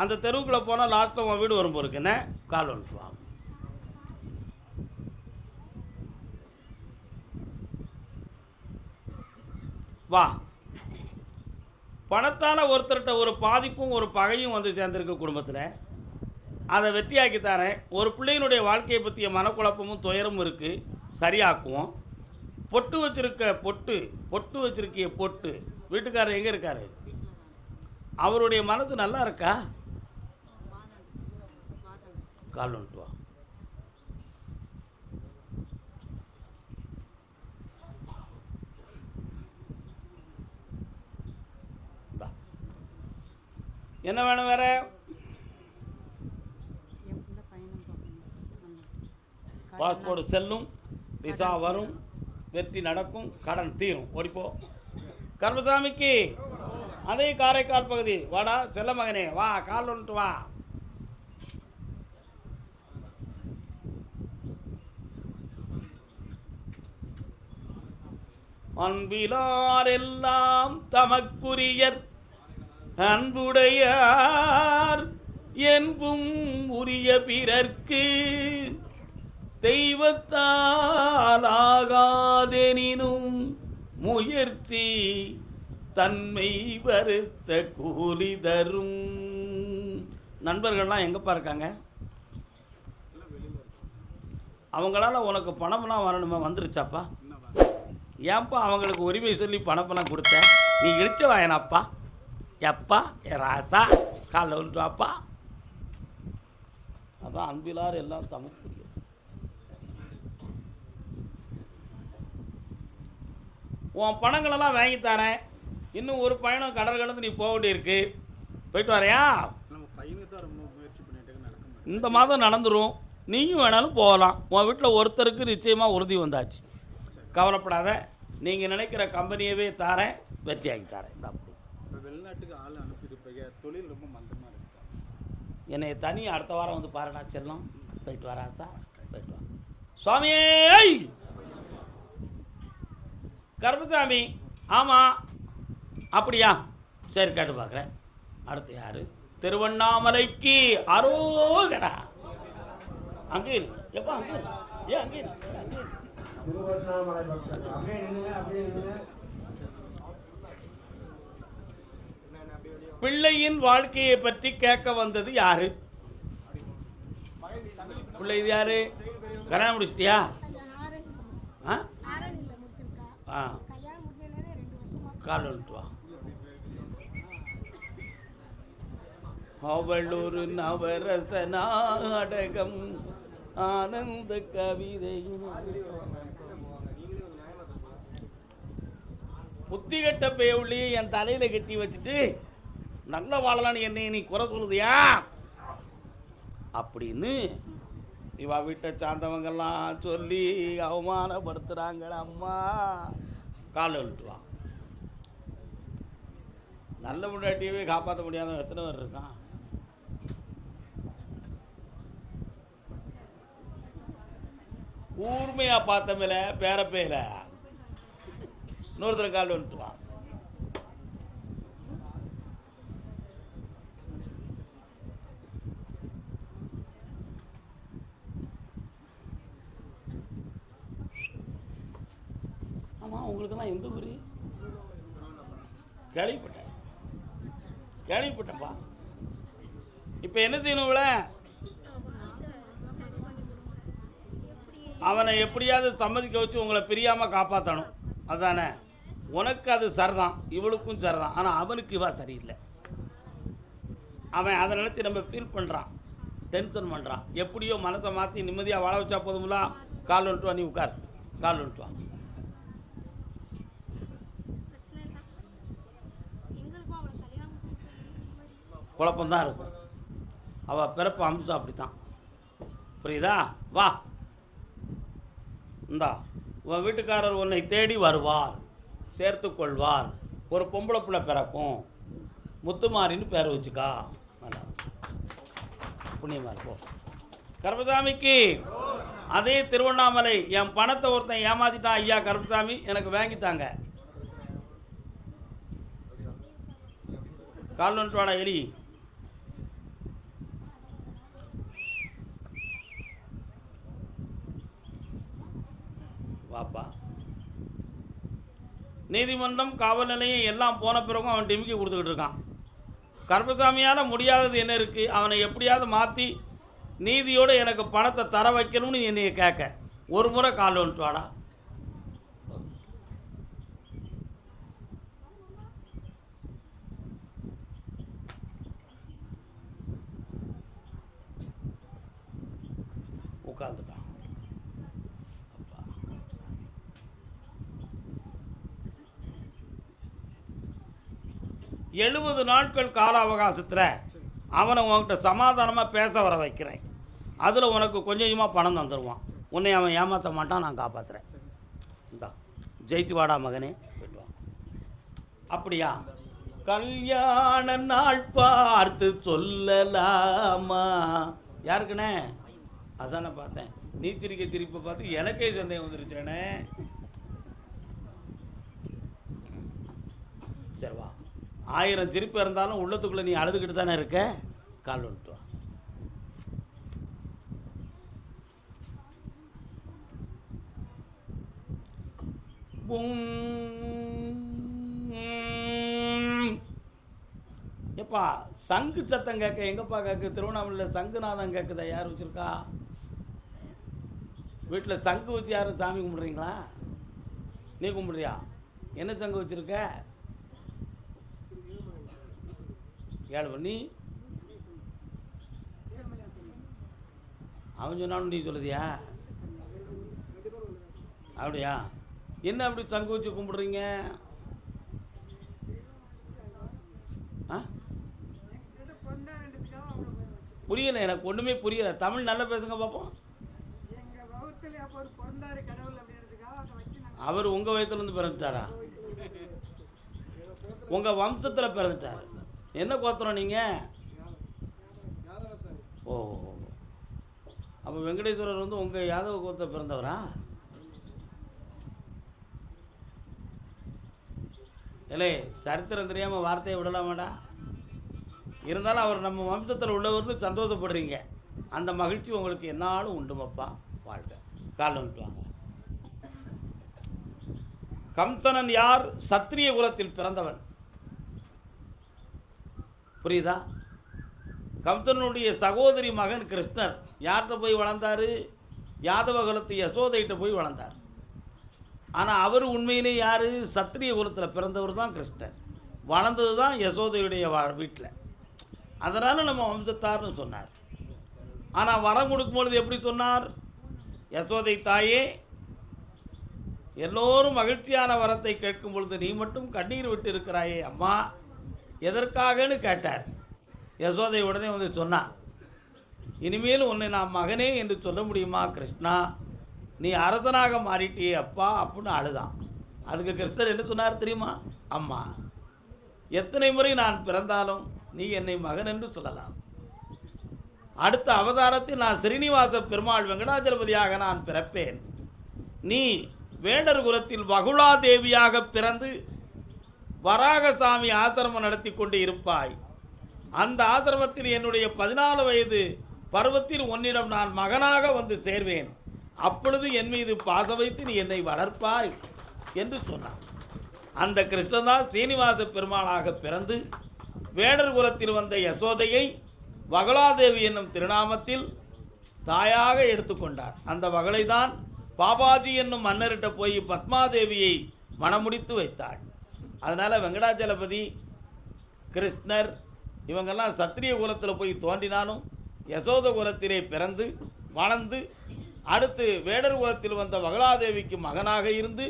அந்த தெருவுக்குள்ளே போனால் லாஸ்ட்டில் உன் வீடு வரும் போருக்கு என்ன கால் வந்துட்டு வா. வா. பணத்தால் ஒருத்தர்கிட்ட ஒரு பாதிப்பும் ஒரு பகையும் வந்து சேர்ந்துருக்கு குடும்பத்தில். அதை வெற்றியாக்கி தரேன். ஒரு பிள்ளையினுடைய வாழ்க்கையை பற்றிய மனக்குழப்பமும் துயரமும் இருக்குது, சரியாக்குவோம். பொட்டு வச்சுருக்க பொட்டு வச்சுருக்கிய பொட்டு வீட்டுக்காரர் எங்கே இருக்கார்? அவருடைய மனது நல்லா இருக்கா? கால் வந்துட்டு வா. என்ன வேணும் வேற? பாஸ்போர்ட் செல்லும், விசா வரும், வெற்றி நடக்கும், கடன் தீரும். ஓடிப்போ. கருப்பசாமிக்கு அதே காரைக்கால் பகுதி. வாடா செல்ல மகனே, வா கால் வந்துட்டு வா. அன்பிலார் எல்லாம் தமக்குரியர், அன்புடையார் என்பும் உரிய பிறர்க்கு, தெய்வத்தால் ஆகாதெனினும் முயற்சி தன்மை வருத்த கூலி தரும். நண்பர்கள்லாம் எங்கப்பா இருக்காங்க? அவங்களால உனக்கு பணம்லாம் வரணுமா? வந்துருச்சாப்பா? ஏன்ப்பா அவங்களுக்கு உரிமை சொல்லி பணப்பெல்லாம் கொடுத்த? நீ இழிச்ச வாயனாப்பா. எப்பா என் ராசா காலைல வந்துட்டு வாப்பா. அதான் அன்பிலார் எல்லாம் தமக்குரிய. உன் பணங்களெல்லாம் வாங்கி தரேன். இன்னும் ஒரு பயணம் கடல் கடந்து நீ போக வேண்டியிருக்கு. போயிட்டு வரையா? இந்த மாதம் நடந்துடும். நீயும் வேணாலும் போகலாம். உன் வீட்டில் ஒருத்தருக்கு நிச்சயமாக உறுதி வந்தாச்சு. கவலைப்படாத. நீங்கள் நினைக்கிற கம்பெனியவே தாரேன், வெற்றியாகி தாரேன். வெளிநாட்டுக்கு ஆள் அனுப்பிட்டு தொழில் ரொம்ப மந்தமாக இருக்குது சார். என்னை தனியாக அடுத்த வாரம் வந்து பாருடா செல்லம். போயிட்டு வரா சார், போயிட்டு வா. சுவாமியே கருப்பசாமி. ஆமாம் அப்படியா? சரி கேட்டு பார்க்குறேன். அடுத்து யார்? திருவண்ணாமலைக்கு அரோகரா. அங்கே இருக்கு. எப்போ அங்கே இருக்கு? ஏன் அங்கே இருக்கு? அங்கே இருக்கு. பிள்ளையின் வாழ்க்கையை பற்றி கேட்க வந்தது யாரு? பிள்ளை இது யாரு? கல்யாணம் முடிச்சிட்டியா? கால் வந்துட்டு வா. அவள் ஒரு நவரச நாடகம் ஆனந்த கவிதை. புத்தி கட்ட பேவுள்ளியை என் தலையில் கட்டி வச்சுட்டு நல்ல வாழலான்னு என்னை நீ குறை சொல்லுதியா அப்படின்னு இவா வீட்டை சார்ந்தவங்கெல்லாம் சொல்லி அவமானப்படுத்துகிறாங்க. அம்மா கால் வந்துட்டு வா. நல்ல முன்னாடியவே காப்பாற்ற முடியாத எத்தனை பேர் இருக்கான்? கூர்மையா பார்த்தமில்ல பேர பேர. இன்னொருத்தர் கால் வந்துட்டு வா. ஆமாம், உங்களுக்கெல்லாம் எந்த ஊர்? கேள்விப்பட்டேன்ப்பா. இப்போ என்ன செய்யணும்ல? அவனை எப்படியாவது சம்மதிக்க வச்சு உங்களை பிரியாமல் காப்பாற்றணும். அதுதானே? உனக்கு அது சரிதான், இவளுக்கும் சரிதான். ஆனால் அவனுக்கு இவா சரியில்லை. அவன் அதை நினச்சி நம்ம ஃபீல் பண்ணுறான், டென்ஷன் பண்ணுறான். எப்படியோ மனத்தை மாற்றி நிம்மதியாக வாழ வச்சா போதுங்களா? கால் வந்துட்டு வா. நீ உட்கார். கால் வந்துட்டு வா. குழப்பந்தான் இருக்கும். அவள் பிறப்பு அம்சம் அப்படித்தான். புரியுதா? வா. இந்தா உன் வீட்டுக்காரர் உன்னை தேடி வருவார், சேர்த்து கொள்வார். ஒரு பொம்பளை பிள்ளை பிறக்கும். முத்துமாரின்னு பேர் வச்சுக்கா. புண்ணியமாக இருக்கும். கருப்பசாமிக்கு அதே திருவண்ணாமலை. என் பணத்தை ஒருத்தன் ஏமாத்திட்டான். ஐயா கருப்பசாமி எனக்கு வாங்கித்தாங்க. கால் வந்துட்டு வாடா எலி. நீதிமன்றம், காவல் நிலையம் எல்லாம் போன பிறகும் அவன் டிமிக்கி கொடுத்துக்கிட்டு இருக்கான். கருப்பசாமியால் முடியாதது என்ன இருக்குது? அவனை எப்படியாவது மாற்றி நீதியோடு எனக்கு பணத்தை தர வைக்கணும்னு என்னைய கேட்க ஒரு முறை கால் வந்துட்டு வாடா. உட்காந்துட்டான். 70 நாட்கள் கால அவகாசத்தில் அவனை உன்கிட்ட சமாதானமாக பேச வர வைக்கிறேன். அதில் உனக்கு கொஞ்சம் கொஞ்சமாக பணம் தந்துடுவான். உன்னை அவன் ஏமாற்ற மாட்டான், நான் காப்பாற்றுறேன். இந்தா ஜெயித்து வாடா மகனே, போய்ட்டு வா. அப்படியா? கல்யாண நாள் பார்த்து சொல்லலாமா? யாருக்குண்ணே? அதானே பார்த்தேன். நீ திருப்பி பார்த்து எனக்கே சந்தேகம் வந்துருச்சேனே. சரி வா. 1000 திருப்பி இருந்தாலும் உள்ளத்துக்குள்ளே நீ அழுதுகிட்டு தானே இருக்க. கால் வந்துட்டு வா. எப்பா சங்கு சத்தம் கேட்க எங்கப்பா கேட்கு? திருவண்ணாமலையில் சங்குநாதம் கேட்குதா? யார் வச்சுருக்கா வீட்டில்? சங்கு வச்சு யாரும் சாமி கும்பிட்றீங்களா? நீ கும்பிட்றியா? என்ன சங்கு வச்சுருக்க? 7 பண்ணி அவன் சொன்னாலும் நீ சொல்லுதியா? அப்படியா? என்ன அப்படி சங்கு வச்சு கும்பிட்றீங்க? புரியலை, எனக்கு ஒன்றுமே புரியலை. தமிழ் நல்லா பேசுங்க பார்ப்போம். அவர் உங்கள் வயசுலேருந்து பிறந்துட்டாரா? உங்கள் வம்சத்தில் பிறந்துட்டார். என்ன கோத்திரம் நீங்கள்? ஓ, அப்போ வெங்கடேஸ்வரர் வந்து உங்கள் யாதவ கோத்திரம் பிறந்தவரா? இல்லை, சரித்திரம் தெரியாமல் வார்த்தையை விடலாமாடா? இருந்தாலும் அவர் நம்ம வம்சத்தில் உள்ளவர்னு சந்தோஷப்படுறீங்க. அந்த மகிழ்ச்சி உங்களுக்கு என்னாலும் உண்டுமப்பா. வாழ்க. கால் வந்துட்டுவாங்க. கம்சனன் யார்? சத்திரிய குலத்தில் பிறந்தவன். புரியுதா? கம்சனுடைய சகோதரி மகன் கிருஷ்ணர் யார்கிட்ட போய் வளர்ந்தார்? யாதவ குலத்து யசோதைகிட்ட போய் வளர்ந்தார். ஆனால் அவர் உண்மையிலே யார்? சத்திரிய குலத்தில் பிறந்தவர் தான் கிருஷ்ணர். வளர்ந்தது தான் யசோதையுடைய வீட்டில். அதனால் நம்ம வம்சத்தார்னு சொன்னார். ஆனால் வரம் கொடுக்கும்பொழுது எப்படி சொன்னார்? யசோதை தாயே, எல்லோரும் மகிழ்ச்சியான வரத்தை கேட்கும் பொழுது நீ மட்டும் கண்ணீர் விட்டு இருக்கிறாயே அம்மா, எதற்காகன்னு கேட்டார். யசோதை உடனே வந்து சொன்னான், இனிமேல் உன்னை நான் மகனே என்று சொல்ல முடியுமா கிருஷ்ணா? நீ அரசனாக மாறிட்டியே அப்பா அப்படின்னு அழுதான். அதுக்கு கிருஷ்ணர் என்ன சொன்னார் தெரியுமா? அம்மா, எத்தனை முறை நான் பிறந்தாலும் நீ என்னை மகன் என்று சொல்லலாம். அடுத்த அவதாரத்தில் நான் ஸ்ரீனிவாச பெருமாள் வெங்கடாஜலபதியாக நான் பிறப்பேன். நீ வேடர் குலத்தில் வகுளாதேவியாக பிறந்து வராகசாமி ஆசிரமம் நடத்தி கொண்டு இருப்பாய். அந்த ஆசிரமத்தில் என்னுடைய 14 வயது பருவத்தில் உன்னிடம் நான் மகனாக வந்து சேர்வேன். அப்பொழுது என் மீது பாச வைத்து நீ என்னை வளர்ப்பாய் என்று சொன்னான். அந்த கிருஷ்ணதான் சீனிவாச பெருமாளாக பிறந்து வேடர் குலத்தில் வந்த யசோதையை வகுளாதேவி என்னும் திருநாமத்தில் தாயாக எடுத்துக்கொண்டார். அந்த வகளை தான் பாபாஜி என்னும் மன்னர்கிட்ட போய் பத்மாதேவியை மணமுடித்து வைத்தாள். அதனால் வெங்கடாஜலபதி, கிருஷ்ணர் இவங்கெல்லாம் சத்திரிய குலத்தில் போய் தோன்றினாலும் யசோத குலத்திலே பிறந்து வளர்ந்து அடுத்து வேடர் குலத்தில் வந்த வகுளாதேவிக்கு மகனாக இருந்து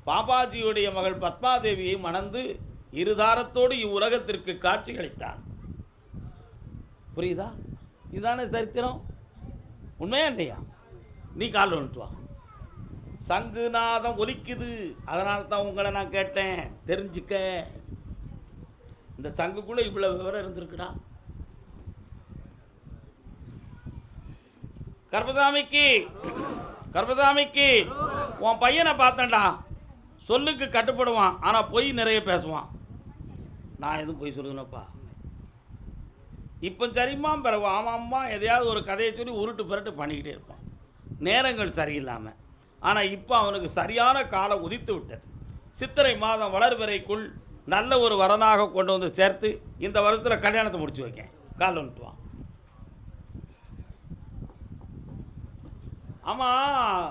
பாபாஜியுடைய மகள் பத்மாதேவியை மணந்து இருதாரத்தோடு இவ்வுலகத்திற்கு காட்சியளித்தான். புரியுதா? இதுதானே சரித்திரம். உண்மையா இல்லையா? நீ கால் வந்துட்டு வா. சங்குநாதம் ஒலிக்குது, அதனால தான் உங்களை நான் கேட்டேன், தெரிஞ்சுக்க. இந்த சங்குக்குள்ள இவ்வளவு விவரம் இருந்திருக்குடா. கர்பசாமிக்கு உன் பையனை பார்த்தேன்டா. சொல்லுக்கு கட்டுப்படுவான், ஆனால் பொய் நிறைய பேசுவான். நான் எதுவும் பொய் சொல்லுதுனப்பா. இப்போ சரிம்மா பிறகு ஆமாம்மா எதையாவது ஒரு கதையை சொல்லி உருட்டு புரட்டு பண்ணிக்கிட்டே இருப்பான், நேரங்கள் சரியில்லாமல். ஆனால் இப்போ அவனுக்கு சரியான காலம் உதித்து விட்டது. சித்திரை மாதம் வளர்வரைக்குள் நல்ல ஒரு வரனாக கொண்டு வந்து சேர்த்து இந்த வருஷத்தில் கல்யாணத்தை முடிச்சு வைக்கேன். கால் வந்துட்டுவான். ஆமாம்,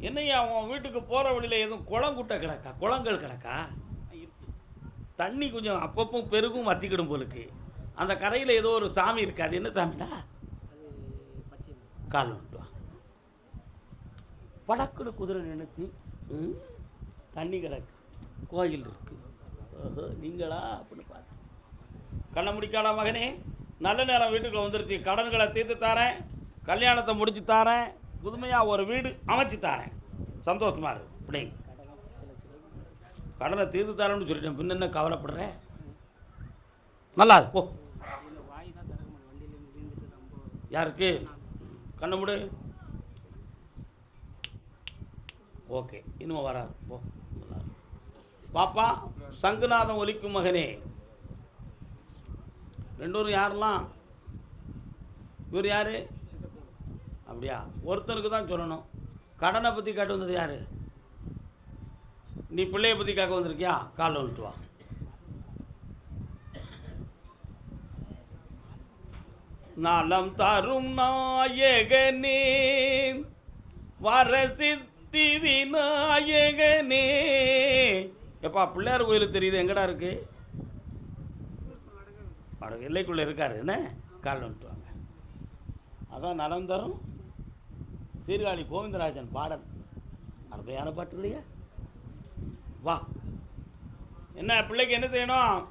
என்னையா உன் வீட்டுக்கு போகிற வழியில் எதுவும் குளங்குட்டை கிடக்கா, குளங்கள் கிடக்கா? தண்ணி கொஞ்சம் அப்பப்போ பெருகும் வத்திக்கிடும் போலுக்கு. அந்த கரையில் ஏதோ ஒரு சாமி இருக்குது, அது என்ன சாமிடா? கால் வந்துட்டு வா. படக்குடு குதிரை நினைச்சு தண்ணி கிடக்கு, கோயில் இருக்கு. ஓஹோ, நீங்களா அப்படின்னு பார்த்து கண்ணை முடிக்காடா மகனே, நல்ல நேரம் வீட்டுக்குள்ள வந்துருச்சு. கடன்களை தீர்த்து தாரேன், கல்யாணத்தை முடிச்சு தாரேன், புதுமையாக ஒரு வீடு அமைச்சு தாரேன். சந்தோஷமா இருக்கு. இப்படி கடனை தீர்த்து தரேன்னு சொல்லிட்டேன், பின்ன என்ன கவலைப்படுறேன்? நல்லா இருக்கு. போ. யாருக்கு? கண்ணை முடு. ஓகே, இன்னும் வராது. போ. பாப்பா, சங்குநாதம் ஒலிக்கும் மகனே. ரெண்டூரும் யாரெல்லாம்? இவர் யாரு? அப்படியா? ஒருத்தனுக்கு தான் சொல்லணும். கடனை பற்றி கேட்டு வந்தது யாரு? நீ பிள்ளைய பற்றி கேட்க வந்திருக்கியா? காலில் வந்துட்டு வா. நலம் தரும் நாயகனே, வரசித்தி விநாயகனே. எப்பா, பிள்ளையார் கோயில் தெரியுது, எங்கடா இருக்கு? எல்லைக்குள்ளே இருக்காரு. என்ன? காலில் வந்துட்டு வாங்க. அதான் நலம் தரும் சீர்காழி கோவிந்தராஜன் பாடல். அருமையான பாட்டு இல்லையா? வா. என்ன பிள்ளைக்கு என்ன செய்யணும்?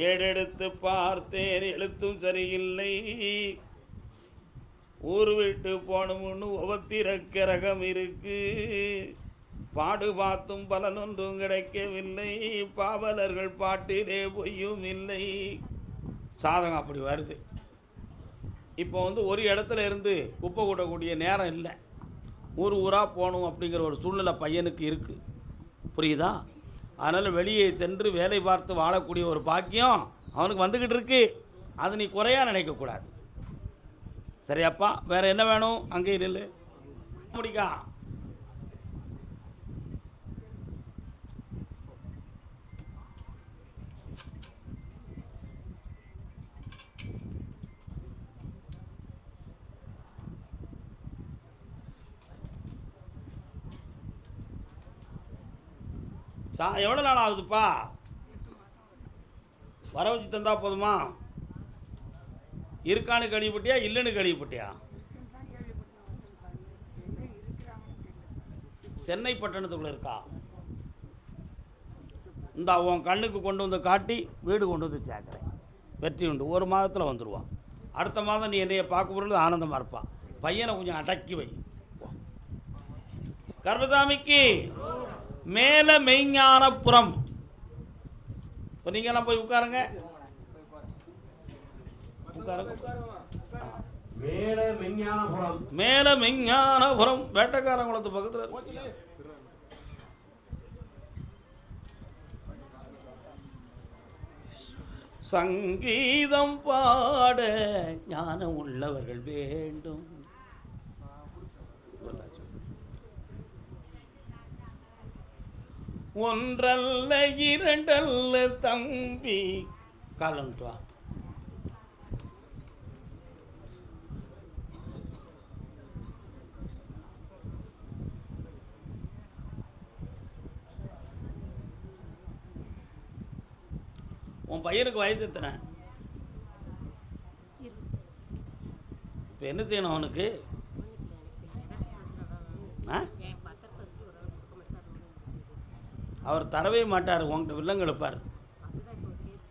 ஏடெடுத்து பார்த்தேன், எழுத்தும் சரியில்லை. ஊர் விட்டு போனமுன்னு உபத்திரக்க ரகம் இருக்கு. பாடு பார்த்தும் பலனொன்றும் கிடைக்கவில்லை. பாவலர்கள் பாட்டிலே பொய்யும் இல்லை. சாதகம் அப்படி வருது. இப்போ ஒரு இடத்துல இருந்து குப்பை கூட்டக்கூடிய நேரம் இல்லை. ஊராக போகணும் அப்படிங்கிற ஒரு சூழ்நிலை பையனுக்கு இருக்குது. புரியுதா? அதனால் வெளியே சென்று வேலை பார்த்து வாழக்கூடிய ஒரு பாக்கியம் அவனுக்கு வந்துக்கிட்டு இருக்கு. அது நீ குறையாக நினைக்கக்கூடாது. சரியாப்பா? வேறு என்ன வேணும்? அங்கே நில்லு. முடிக்கா. எவ்வளோ நாள் ஆகுதுப்பா? வர வச்சு தந்தா போதுமா? இருக்கான்னு கழிவுப்பட்டியா, இல்லைன்னு கழிவுப்பட்டியா? சென்னை பட்டணத்துக்குள்ளே இருக்கா? இந்த உன் கண்ணுக்கு கொண்டு வந்து காட்டி வீடு கொண்டு வந்து சேர்க்குறேன். வெற்றி உண்டு. ஒரு மாதத்தில் வந்துடுவான். அடுத்த மாதம் நீ என்னைய பார்க்க பொழுது ஆனந்தமாக இருப்பான். பையனை கொஞ்சம் அடக்கி வை. கர்மசாமிக்கு மேல மெய்ஞானபுரம். இப்போ நீங்கள்லாம் போய் உட்காருங்க. மேல மெய்ஞானபுரம் வேட்டக்காரங்குளத்து பக்கத்தில் இருக்கு. சங்கீதம் பாட ஞானம் உள்ளவர்கள் வேண்டும். ஒன்றல்ல இரண்டல்ல தம்பி. காலன்ட்டு வா. உன் பையனுக்கு வயசு எத்தனை? இப்போ என்ன செய்யணும் அவனுக்கு? அவர் தரவே மாட்டார். உங்கள்கிட்ட வில்லங்க எடுப்பார்.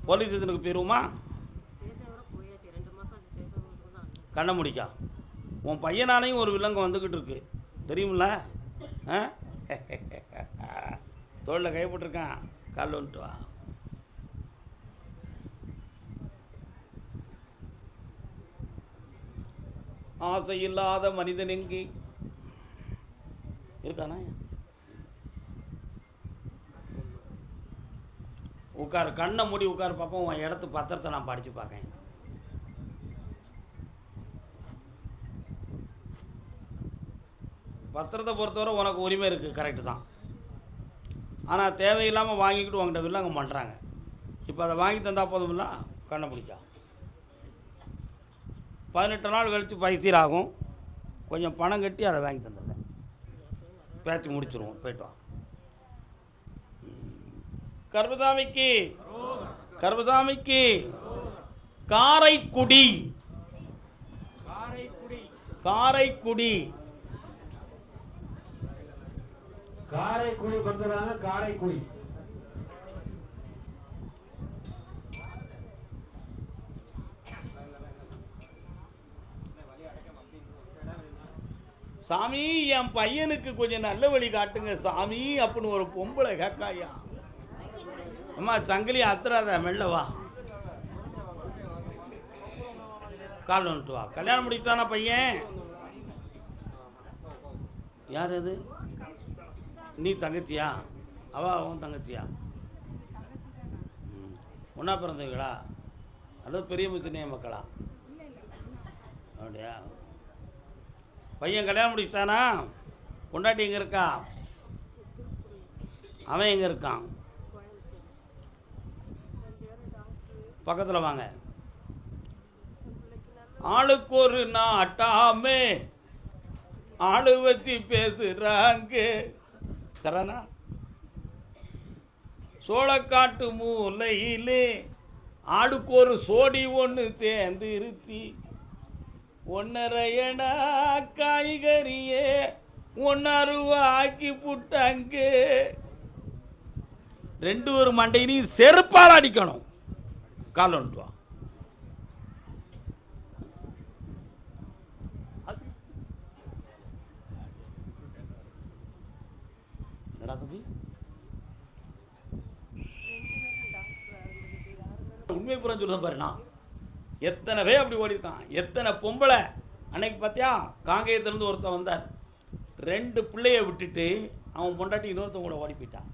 போலீஸ் ஸ்டேஷனுக்கு போயிடுவோமா? கண்ணை முடிக்கா. உன் பையனாலையும் ஒரு வில்லங்க வந்துக்கிட்டு இருக்கு, தெரியுமில்ல? தோளில் கைப்பட்டிருக்கான். கால் வந்துட்டு வா. ஆசை இல்லாத மனிதன் எங்கே இருக்கானா? உட்கார். கண்ணை மூடி உட்கார் பார்ப்போம். உன் இடத்து பத்திரத்தை நான் படித்து பார்க்கேன். பத்திரத்தை பொறுத்தவரை உனக்கு உரிமை இருக்குது, கரெக்டு தான். ஆனால் தேவையில்லாமல் வாங்கிக்கிட்டு உங்கள்கிட்ட வில்லங்க பண்ணுறாங்க. இப்போ அதை வாங்கி தந்தால் போதுமில்ல, கண்ணை பிடிச்சா 18 நாள் கழித்து பைசீர் ஆகும். கொஞ்சம் பணம் கட்டி அதை வாங்கி தந்துடுறேன், பேச்சு முடிச்சிருவோம். போய்ட்டு வா. கர்பசாமிக்கு கர்பசாமிக்கு காரைக்குடி காரைக்குடி காரைக்குடி கொடுத்துறாங்க. காரைக்குடி சாமி, என் பையனுக்கு கொஞ்சம் நல்ல வழி காட்டுங்க சாமி அப்படின்னு ஒரு பொம்பளை கேட்காயா. அம்மா சங்கிலி அத்துறாத, மெல்ல வா, கால் வந்துட்டு வா. கல்யாணம் முடித்தானா பையன்? யார் அது? நீ தங்கச்சியா? உன் தங்கச்சியா? ஒன்றா பிறந்தவங்களா? அல்லது பெரிய முத்தினிய மக்களா? அப்படியா? பையன் கல்யாணம் முடிச்சிட்டானா? பொண்டாட்டி எங்கே இருக்கா? அவன் எங்கே இருக்கான்? பக்கத்தில் வாங்க. ஆளுக்கு ஒரு நாட்டாமே ஆளு வச்சு பேசுறாங்க. சரணா சோளக்காட்டு மூலையிலே ஆளுக்கு ஒரு சோடி ஒன்று சேர்ந்து இருத்தி 1.5 காய்கறியே 1 ரூபா ஆக்கி புட்டாங்க. 2 ஒரு மண்டையிலையும் செருப்பால் அடிக்கணும். கால் வந்துட்டு வா. என்னடா தம்பி, உண்மை புறம் சொல்லுதான் பாரு. நான் எத்தனை பேர் அப்படி ஓடி இருக்கான், எத்தனை பொம்பளை. அன்னைக்கு பார்த்தியா, காங்கேயத்திலேருந்து ஒருத்தன் வந்தார், 2 பிள்ளைய விட்டுட்டு அவன் பொண்டாட்டி இன்னொருத்தன் கூட ஓடி போயிட்டான்.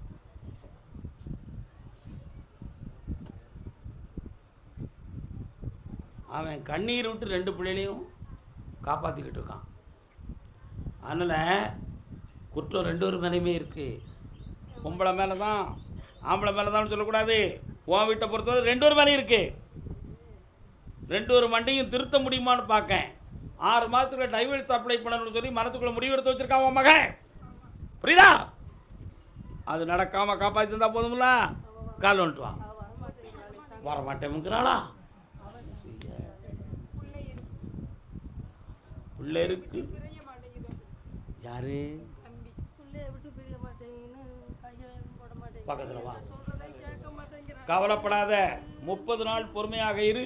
அவன் கண்ணீர் விட்டு 2 பிள்ளைகளையும் காப்பாற்றிக்கிட்டு இருக்கான். அதனால் குற்றம் 2 ஒரு மேலேயுமே இருக்குது. பொம்பளை மேலே தான், ஆம்பளை மேலே தான் சொல்லக்கூடாது. உன் வீட்டை பொறுத்தவரை 2 ஒரு மேலேயும் இருக்குது. 2 ஒரு மண்டையும் திருத்த முடியுமான்னு பார்க்கேன். 6 மாதத்துக்குள்ள டைவர்ஸ் அப்ளை பண்ணணும்னு சொல்லி மனத்துக்குள்ளே முடிவெடுத்து வச்சுருக்கான் உன் மகன். புரியுதா? அது நடக்காமல் காப்பாற்றி தந்தா போதும்ல. கால் வந்துட்டு வா. வரமாட்டேங்கிறாளா? பிள்ளை இருக்கு. யாரு? பக்கத்தில் வா. கவலைப்படாத, 30 நாள் பொறுமையாக இரு.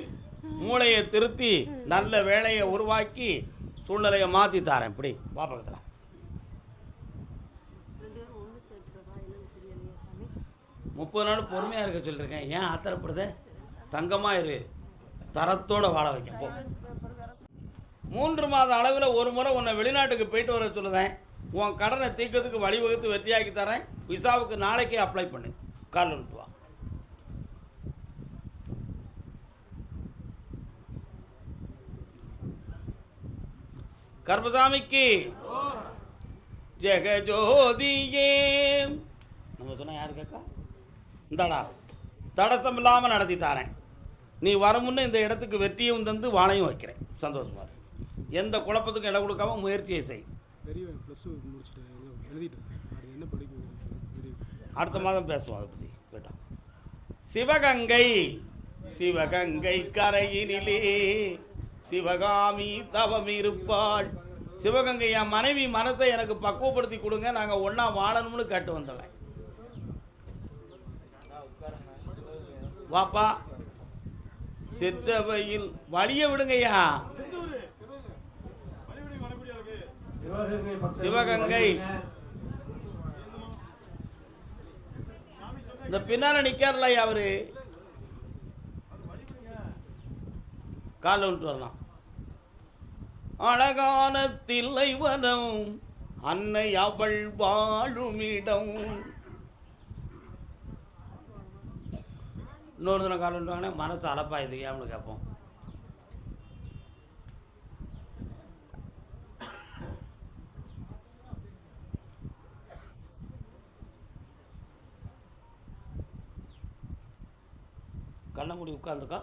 மூளையை திருத்தி நல்ல வேலையை உருவாக்கி சூழ்நிலையை மாற்றி தாரேன். இப்படி வா பக்கத்தில். முப்பது நாள் பொறுமையாக இருக்க சொல்லியிருக்கேன். ஏன் ஆத்திரப்படுத? தங்கமாக இரு, தரத்தோடு வாழ வைக்க போ. 3 மாத அளவில் ஒரு முறை உன்னை வெளிநாட்டுக்கு போயிட்டு வர சொல்லுதேன். உன் கடனை தீர்க்கறதுக்கு வழிவகுத்து வெற்றியாக்கி தரேன். விசாவுக்கு நாளைக்கே அப்ளை பண்ணு. கால் வந்துட்டு வா. கர்பசாமிக்கு ஜெகஜோதியே. நம்ம சொன்னால் யாரு கேட்கா? இந்தாடா, தடசம் இல்லாமல் நடத்தி தாரேன். நீ வர முன்னே இந்த இடத்துக்கு வெற்றியும் தந்து வாழையும் வைக்கிறேன். சந்தோஷமா இரு. எந்த குழப்பத்துக்கும் இடம் கொடுக்காம முயற்சியை செய். அடுத்த மாதம் பேசுவோம் அதை பற்றி. கேட்டா சிவகங்கை சிவகங்கை கரையினிலே சிவகாமி தவம் இருப்பாள். சிவகங்கை என் மனைவி மனத்தை எனக்கு பக்குவப்படுத்தி கொடுங்க, நாங்கள் ஒன்றா வாழணும்னு கேட்டு வந்தவன். வாப்பா, சிற்றவையில் வழிய விடுங்கய்யா. சிவகங்கை இந்த பின்னால நிற்கார்ல அவரு, காலை விட்டு வரலாம். அழகான தில்லைவனம் அன்னை அவள் வாழுமிடம். இன்னொரு தினம் கால் விட்டு வாங்கினா மனசு அலப்பாயுது ஏன்னு கேட்போம். கண்ணை மூடி உட்காந்துக்கோ.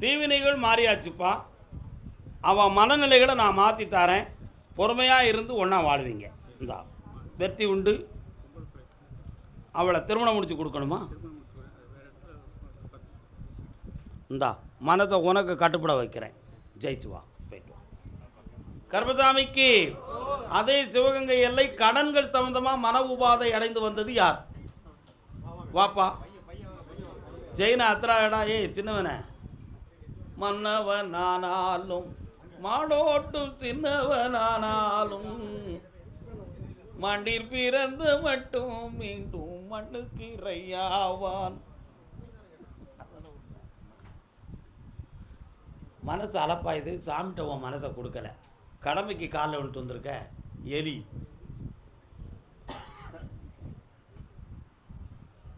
தீவினைகள் மாறியாச்சுப்பா. அவன் மனநிலைகளை நான் மாற்றி தரேன். பொறுமையாக இருந்து ஒன்றா வாழ்வீங்க. இந்தா வெற்றி உண்டு. அவளை திருமணம் முடிச்சு கொடுக்கணுமா? இந்தா மனத்தை உனக்கு கட்டுப்பட வைக்கிறேன். ஜெயிச்சு வா, போயிட்டு வா. கர்மசாமிக்கு அதே சிவகங்கை எல்லை கடன்கள் சம்பந்தமாக மன உபாதை அடைந்து வந்தது யார்? வாப்பா ஜெயின அத்ராடா. ஏய் சின்னவன, மன்னவனானாலும் மாடோட்டும் சின்னவனானாலும் மண்டில் பிறந்து மட்டும் மீண்டும் மண்ணுக்கு இறையாவான். மனசு அலப்பாயுது. சாமிட்ட உன் மனசை கொடுக்கல. கடமைக்கு காலில் விட்டு வந்திருக்க எலி.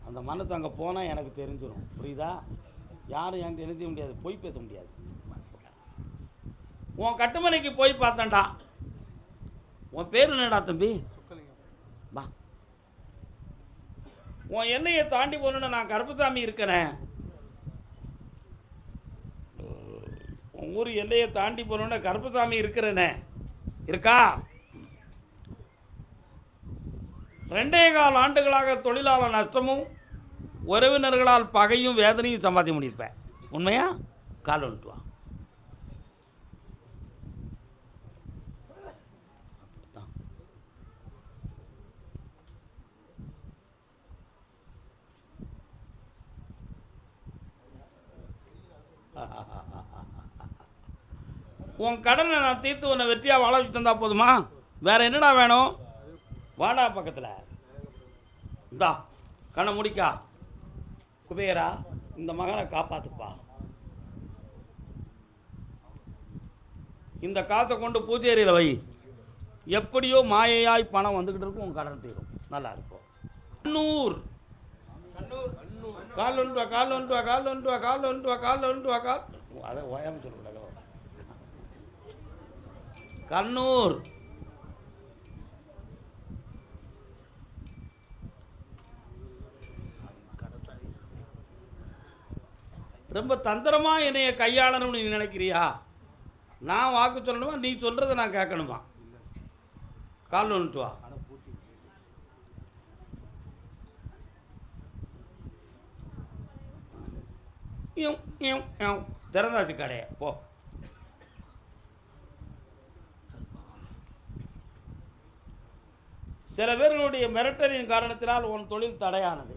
அந்த மனசு அங்கே போனால் எனக்கு தெரிஞ்சிடும். புரியுதா? யாரும் என்கிட்ட என்ன செய்ய முடியாது, போய் பேச முடியாது. உன் கட்டுமனைக்கு போய் பார்த்தேன்டா. உன் பேர் என்னடா தம்பி? வா. உன் எல்லையை தாண்டி போகணுன்னு நான் கருப்பசாமி இருக்கிறேன். உன் ஊர் எல்லையை தாண்டி போகணுன்னு கருப்பசாமி இருக்கிறேனே. இருக்கா? 2.25 ஆண்டுகளாக தொழிலாளர் நஷ்டமும் உறவினர்களால் பகையும் வேதனையும் சம்பாதி முடிப்பேன். உண்மையா? கால் வந்துட்டு வா. உன் கடனை நான் தீர்த்து உன்னை வெற்றியாக வாழ வச்சு தந்தா போதுமா? வேற என்னடா வேணும்? வாடா பக்கத்தில். இந்தா கண்ணை முடிக்கா. குபேரா, இந்த மகனை காப்பாத்துப்பா. இந்த காற்றை கொண்டு பூஜேரியில் வை. எப்படியோ மாயையாய் பணம் வந்துக்கிட்டு இருக்கும். உன் கடன் தீரும். நல்லா இருக்கும். கண்ணூர் கால் ஒன்று வா, கால் ஒன்று வா, கால் ஒன்று வா, கால் ஒன்று வா, கால் ஒன்று வா, கால். அதை ஓயாமல் சொல்லக்கூடாது. கண்ணூர் ரொம்ப தந்திரமாக என்னைய கையாளணும்னு நீ நினைக்கிறியா? நான் வாக்கு சொல்லணுமா? நீ சொல்கிறத நான் கேட்கணுமா? கால் ஒன்றுட்டு வா. திறந்தாச்சு கடையை. போ. சில பேர்களுடைய மிரட்டலின் காரணத்தினால் உன் தொழில் தடையானது.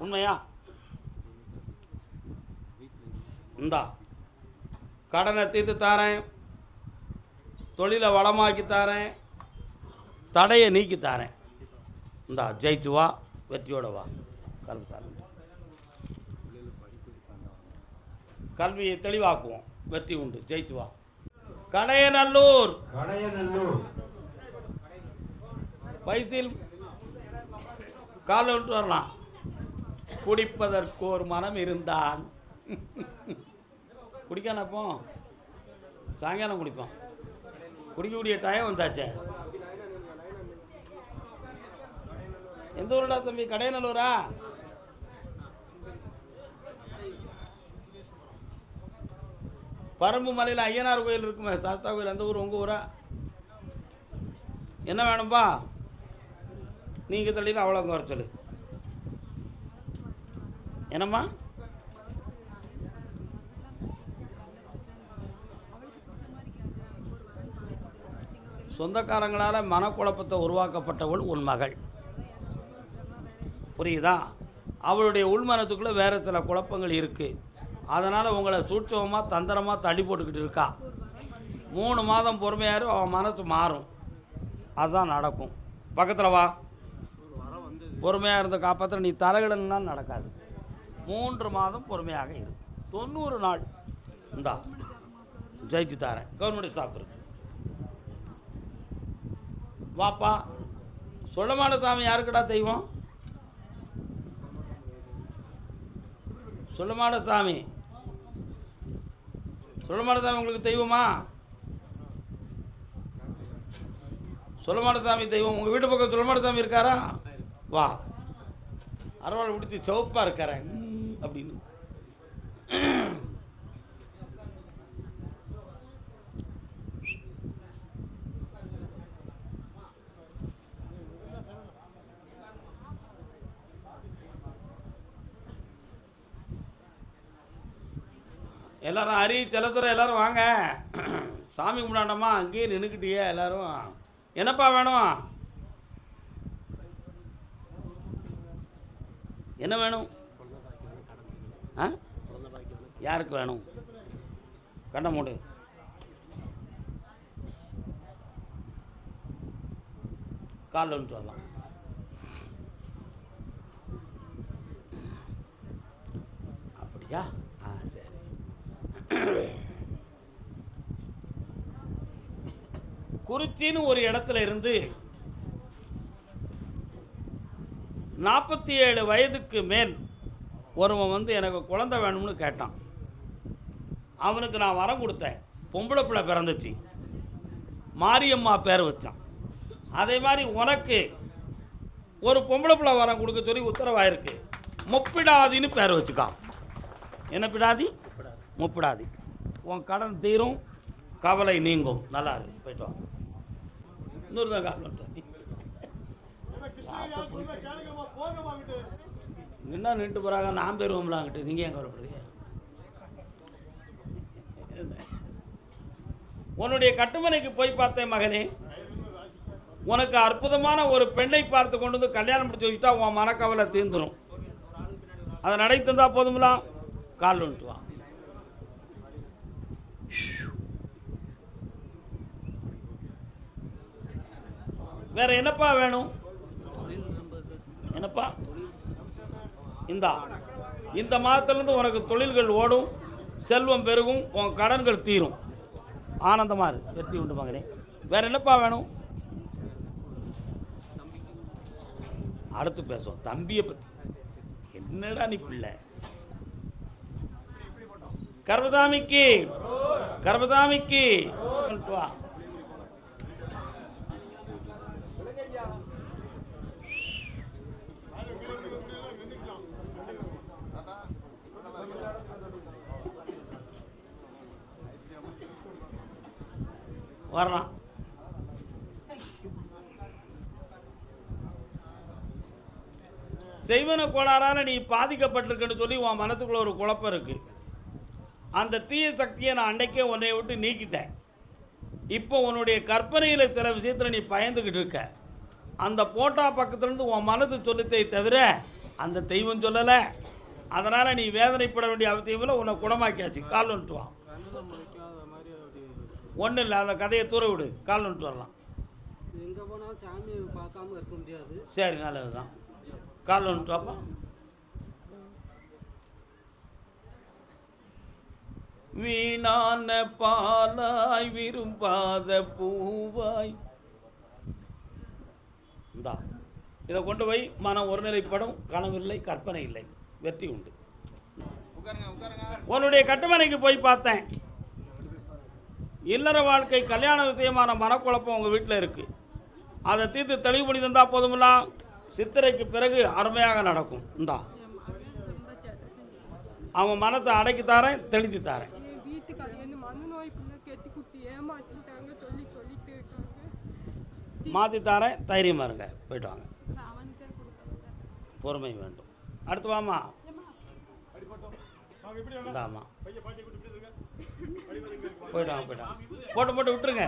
உண்மையா? இந்தா கடனை தீர்த்து தாரேன், தொழிலை வளமாக்கி தாரேன், தடையை நீக்கி தாரேன். இந்தா ஜெயிச்சு வா, வெற்றியோட வா. கல்வியை தெளிவாக்குவோம். வெற்றி உண்டு. ஜெயிச்சு வா. கடையநல்லூர் வயிற்றில் கால் விட்டு வரலாம். குடிப்பதற்கு ஒரு மனம் இருந்தான். குடிக்கானப்போ சாயங்காலம் குடிப்போம். குடிக்கக்கூடிய டைம் வந்தாச்சே. எந்த ஊருடா தம்பி? கடையநல்லூரா? பரம்பு மலையில் ஐயனார் கோயில் இருக்குமே, சாஸ்தா கோயில். அந்த ஊர் உங்கள் ஊரா? என்ன வேணும்பா? நீங்கள் தள்ளிட்டு அவ்வளோ அங்கே வர சொல்லு. என்னம்மா? சொந்தக்காரங்களால் மனக்குழப்பத்தை உருவாக்கப்பட்டவள் உன் மகள். புரியுதா? அவளுடைய உள்மனத்துக்குள்ளே வேறு சில குழப்பங்கள் இருக்குது. அதனால் உங்களை சூட்சமாக தந்திரமாக தள்ளி போட்டுக்கிட்டு இருக்கா. 3 மாதம் பொறுமையாரு, அவன் மனசு மாறும். அதுதான் நடக்கும். பக்கத்தில் வா. பொறுமையாக இருந்து காப்பாற்ற. நீ தலைகிடன்னா நடக்காது. 3 மாதம் பொறுமையாக இரு. 90 நாள் இந்தா ஜெயிச்சு தாரேன். கவர்மெண்ட் ஸ்டாஃப் இருக்கு. வாப்பா. சொல்லமான சாமி யாருக்குடா தெய்வம்? சொல்லமான சாமி. சொல்லமான சாமி உங்களுக்கு தெய்வமா? சுலமாடசாமி தெய்வம் உங்கள் வீட்டு பக்கம் சுலமாடசாமி இருக்காரா? வா, அரவாள் பிடிச்சி சிவப்பாக இருக்கார அப்படின்னு. எல்லாரும் ஹரி செல்லத்துறை எல்லாரும் வாங்க. சாமி கும்பிடாண்டம்மா, அங்கேயே நின்றுக்கிட்டியே எல்லாரும். என்னப்பா வேணும்? என்ன வேணும்? ஆ, யாருக்கு வேணும்? கண்ணை மூடு. காலில் வந்துட்டு வரலாம். அப்படியா? ஆ சரி. குறிச்சின்னு ஒரு இடத்துல இருந்து 47 வயதுக்கு மேல் ஒருவன் வந்து எனக்கு குழந்தை வேணும்னு கேட்டான். அவனுக்கு நான் வரம் கொடுத்தேன். பொம்பளை பிள்ளை பிறந்துச்சு, மாரியம்மா பேர் வச்சான். அதே மாதிரி உனக்கு ஒரு பொம்பளை பிள்ளை வரம் கொடுக்க சொல்லி உத்தரவாயிருக்கு. முப்பிடாதின்னு பேர் வச்சுக்கா. என்ன பிடாதி? முப்பிடாதி. உன் கடன் தீரும், கவலை நீங்கும். நல்லா இருக்கு, போயிட்டு வா. இன்னொரு தான் கால் பண்ணுறேன். நின்னா நின்று போகிறாங்க, நான் பெறுவோம்லாங்கிட்டு. நீங்கள் ஏன் கவலைப்படுறீங்க? உன்னுடைய கட்டுமனைக்கு போய் பார்த்தேன் மகனே. உனக்கு அற்புதமான ஒரு பெண்ணை பார்த்து கொண்டு வந்து கல்யாணம் முடிச்சு வச்சுட்டா உன் மனக்கவலை தீர்ந்துடும். அதை நடை தந்தா போதுங்களா? கால் வந்துட்டு வா. வேற என்னப்பா வேணும்? என்னப்பா? இந்த மாதத்துலேருந்து உனக்கு தொழில்கள் ஓடும், செல்வம் பெருகும், உன் கடன்கள் தீரும். ஆனந்தமாக இருக்கு, வெற்றி உண்டு மகனே. வேற என்னப்பா வேணும்? அடுத்து பேசுவோம் தம்பியை பற்றி. என்னடா நீ பிள்ளை? கர்பசாமிக்கு கர்பசாமிக்கு வா. வரலாம். செய்வன கோளாறால் நீ பாதிக்கப்பட்டிருக்குன்னு சொல்லி உன் மனத்துக்குள்ள ஒரு குழப்பம் இருக்கு. அந்த தீய சக்தியை நான் அன்னைக்கே உன்னை விட்டு நீக்கிட்டேன். இப்போ உன்னுடைய கற்பனையில் சில விஷயத்தில் நீ பயந்துக்கிட்டு இருக்க. அந்த போட்டா பக்கத்துலேருந்து உன் மனது சொல்லித்தை தவிர அந்த தெய்வம் சொல்லலை. அதனால் நீ வேதனைப்பட வேண்டிய அவசியம் இல்லை. உன்னை குணமாக்கியாச்சு. கால் வந்துட்டு வா. ஒன்றும் இல்லை, அந்த கதையை தூர விடு. கால் வந்துட்டு வரலாம். எங்கே போனாலும் சாமியை பார்க்காம இருக்க முடியாது. சரி, நல்லது தான். கால் வந்துட்டு வாப்பா. வீணான பாலாய் விரும்பாத பூவாய். இந்தா இதை கொண்டு போய் மனம் ஒருநிலைப்படும். கனவில்லை, கற்பனை இல்லை, வெற்றி உண்டு. உன்னுடைய கட்டுமனைக்கு போய் பார்த்தேன். இல்லற வாழ்க்கை, கல்யாண விஷயமான மனக்குழப்பம் உங்கள் வீட்டில் இருக்குது. அதை தீர்த்து தெளிவு பண்ணி தந்தால் போதுமில்லா. சித்திரைக்கு பிறகு அருமையாக நடக்கும். இந்தா அவன் மனத்தை அடக்கி தாரேன், தெளித்து தாரேன். மாற்றி தாரேன், தைரியமாக இருங்க. போயிட்டு வாங்க. பொறுமை வேண்டும். அடுத்து வாமா. இந்தாமா போயிட்டாங்க போயிட்டாங்க. போட்டு விட்டுருங்க.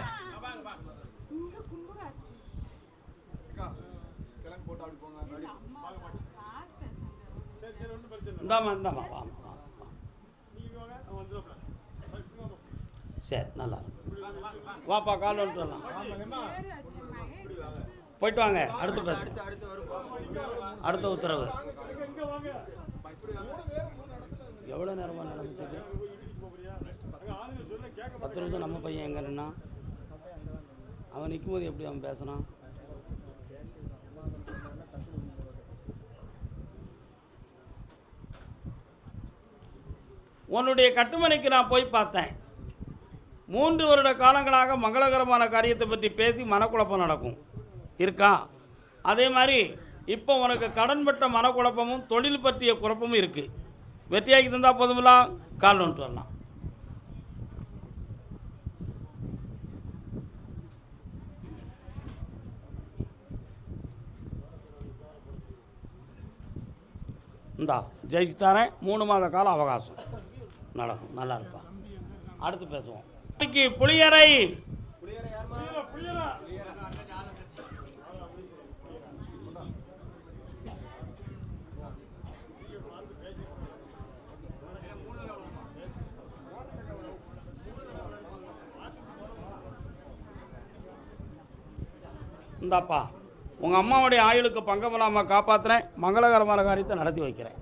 இந்தாமா வாமா. சரி, நல்லா இருக்கும். வாப்பா, கால் வந்துட்டு வரலாம். போயிட்டு வாங்க. அடுத்து பேசுகிறேன். அடுத்த உத்தரவு. எவ்வளோ நேரமாக நடந்துச்சு? 10 நிமிஷம். நம்ம பையன் எங்கே நின்னா? அவன் நிற்கும்போது எப்படி அவன் பேசுனான்? உன்னுடைய கட்டுமனைக்கு நான் போய் பார்த்தேன். 3 வருட காலங்களாக மங்களகரமான காரியத்தை பற்றி பேசி மனக்குழப்பம் நடக்கும். இருக்கா? அதே மாதிரி இப்போ உனக்கு கடன்பட்ட மனக்குழப்பமும் தொழில் பற்றிய குழப்பமும் இருக்குது. வெற்றியாக்கி தந்தால் போதுமில்லா, கால் வந்துட்டு வரலாம். இந்தா ஜெயிச்சு தரேன். 3 மாத கால அவகாசம் நடக்கும். நல்லா இருப்பா. அடுத்து பேசுவோம். இன்னைக்கு புளியரை இந்தாப்பா, உங்கள் அம்மாவுடைய ஆயுளுக்கு பங்கமில்லாமல் காப்பாற்றுறேன். மங்களகரமான காரியத்தை நடத்தி வைக்கிறேன்.